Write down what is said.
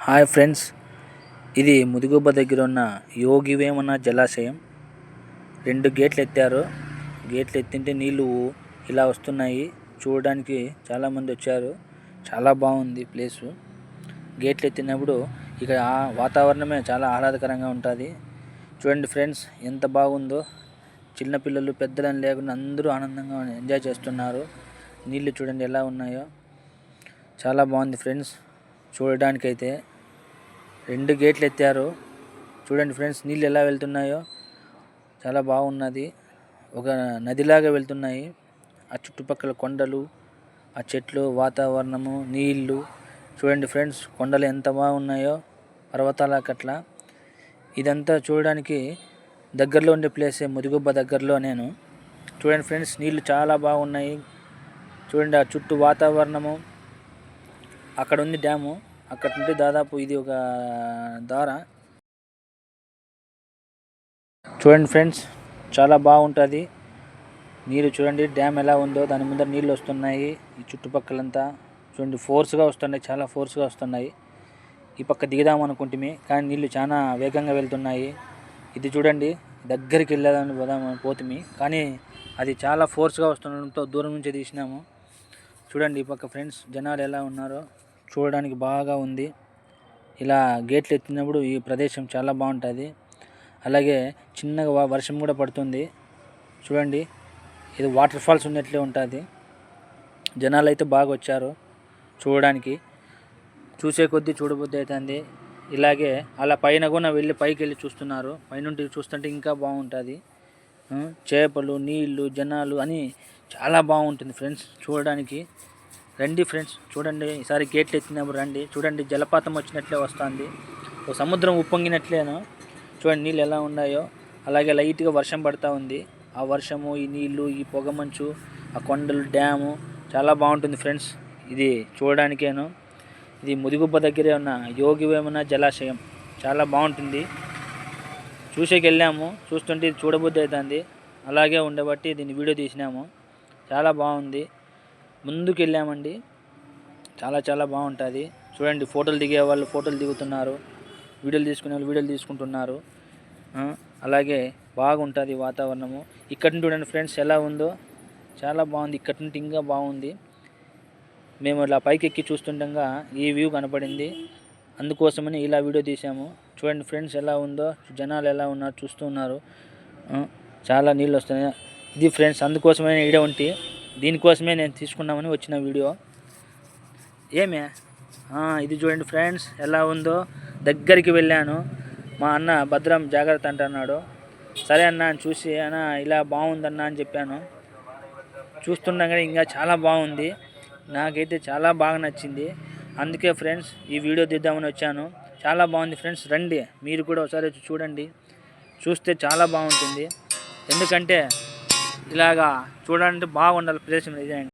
Hi friends, ఇది ముదిగుబ్బ దగ్గర ఉన్న యోగి వేమన జలాశయం. 2 గేట్లు ఎత్తారు. గేట్లు ఎత్తింటే నీళ్లు ఇలా వస్తున్నాయి. చూడడానికి చాలామంది వచ్చారు. చాలా బాగుంది ప్లేసు. గేట్లు ఎత్తినప్పుడు ఇక్కడ వాతావరణమే చాలా ఆహ్లాదకరంగా ఉంటుంది. చూడండి ఫ్రెండ్స్, ఎంత బాగుందో. చిన్నపిల్లలు పెద్దలని లేకుండా అందరూ ఆనందంగా ఎంజాయ్ చేస్తున్నారు. నీళ్లు చూడండి ఎలా ఉన్నాయో. చాలా బాగుంది ఫ్రెండ్స్. చూడడానికైతే 2 గేట్లు ఎత్తారు. చూడండి ఫ్రెండ్స్, నీళ్ళు ఎలా వెళ్తున్నాయో. చాలా బాగున్నది. ఒక నదిలాగా వెళ్తున్నాయి. ఆ చుట్టుపక్కల కొండలు, ఆ చెట్లు, వాతావరణము, నీళ్ళు చూడండి ఫ్రెండ్స్. కొండలు ఎంత బాగున్నాయో, పర్వతాల కట్ల. ఇదంతా చూడడానికి దగ్గరలో ఉండే ప్లేసే, ముదిగుబ్బ దగ్గరలో నేను. చూడండి ఫ్రెండ్స్, నీళ్ళు చాలా బాగున్నాయి. చూడండి ఆ చుట్టూ వాతావరణము. అక్కడ ఉంది డ్యాము. అక్కడ నుండి దాదాపు ఇది ఒక దార. చూడండి ఫ్రెండ్స్, చాలా బాగుంటుంది. నీరు చూడండి, డ్యామ్ ఎలా ఉందో. దాని ముందర నీళ్ళు వస్తున్నాయి. ఈ చుట్టుపక్కలంతా చూడండి, ఫోర్స్గా వస్తున్నాయి. చాలా ఫోర్స్గా వస్తున్నాయి. ఈ పక్క దిగుదాం అనుకుంటుమి, కానీ నీళ్ళు చాలా వేగంగా వెళ్తున్నాయి. ఇది చూడండి, దగ్గరికి వెళ్ళేదాన్ని పోతుమి, కానీ అది చాలా ఫోర్స్గా వస్తుండడంతో దూరం నుంచి తీసినాము. చూడండి ఈ పక్క ఫ్రెండ్స్, జనాలు ఎలా ఉన్నారో. చూడడానికి బాగా ఉంది. ఇలా గేట్లు ఎత్తినప్పుడు ఈ ప్రదేశం చాలా బాగుంటుంది. అలాగే చిన్నగా వర్షం కూడా పడుతుంది. చూడండి, ఇది వాటర్ ఫాల్స్ ఉన్నట్లే ఉంటుంది. జనాలు అయితే బాగా వచ్చారు చూడడానికి. చూసే కొద్దీ చూడబుద్ధి అవుతుంది. ఇలాగే అలా పైన కూడా వెళ్ళి పైకి వెళ్ళి చూస్తున్నారు. పైనుండి చూస్తుంటే ఇంకా బాగుంటుంది. చేపలు, నీళ్ళు, జనాలు అని చాలా బాగుంటుంది ఫ్రెండ్స్ చూడడానికి. రండి ఫ్రెండ్స్, చూడండి. ఈసారి గేట్లు ఎత్తినప్పుడు రండి. చూడండి, జలపాతం వచ్చినట్లే వస్తుంది. ఒక సముద్రం ఉప్పొంగినట్లేను. చూడండి నీళ్ళు ఎలా ఉన్నాయో. అలాగే లైట్గా వర్షం పడుతూ ఉంది. ఆ వర్షము, ఈ నీళ్ళు, ఈ పొగమంచు, ఆ కొండలు, డ్యాము చాలా బాగుంటుంది ఫ్రెండ్స్. ఇది చూడడానికేను. ఇది ముదిగుబ్బ దగ్గరే ఉన్న యోగి వేమన జలాశయం. చాలా బాగుంటుంది. చూసేకి వెళ్ళాము. చూస్తుంటే ఇది చూడబుద్ధి అవుతుంది. అలాగే ఉండబట్టి దీన్ని వీడియో తీసినాము. చాలా బాగుంది. ముందుకు వెళ్ళామండి. చాలా చాలా బాగుంటుంది. చూడండి, ఫోటోలు దిగే వాళ్ళు ఫోటోలు దిగుతున్నారు. వీడియోలు తీసుకునే వాళ్ళు వీడియోలు తీసుకుంటున్నారు. అలాగే బాగుంటుంది వాతావరణము. ఇక్కడ నుండి చూడండి ఫ్రెండ్స్ ఎలా ఉందో. చాలా బాగుంది. ఇక్కడ నుండి ఇంకా బాగుంది. మేము ఇలా పైకి ఎక్కి చూస్తుండగా ఈ వ్యూ కనపడింది. అందుకోసమని ఇలా వీడియో తీసాము. చూడండి ఫ్రెండ్స్ ఎలా ఉందో. జనాలు ఎలా ఉన్నారు చూస్తున్నారు. చాలా నీళ్ళు వస్తున్నాయి. ఇది ఫ్రెండ్స్, అందుకోసమే వీడియో ఉంటే దీనికోసమే నేను తీసుకున్నామని వచ్చిన వీడియో. ఏమే ఇది చూడండి ఫ్రెండ్స్ ఎలా ఉందో. దగ్గరికి వెళ్ళాను. మా అన్న భద్రం జాగ్రత్త అంటున్నాడు. సరే అన్న అని చూసి, అన్న ఇలా బాగుందన్న అని చెప్పాను. చూస్తుండగా ఇంకా చాలా బాగుంది. నాకైతే చాలా బాగా నచ్చింది. అందుకే ఫ్రెండ్స్ ఈ వీడియో తీద్దామని వచ్చాను. చాలా బాగుంది ఫ్రెండ్స్. రండి, మీరు కూడా ఒకసారి చూడండి. చూస్తే చాలా బాగుంటుంది. ఎందుకంటే ఇలాగా చూడాలంటే బాగుండాలి ప్రదేశం.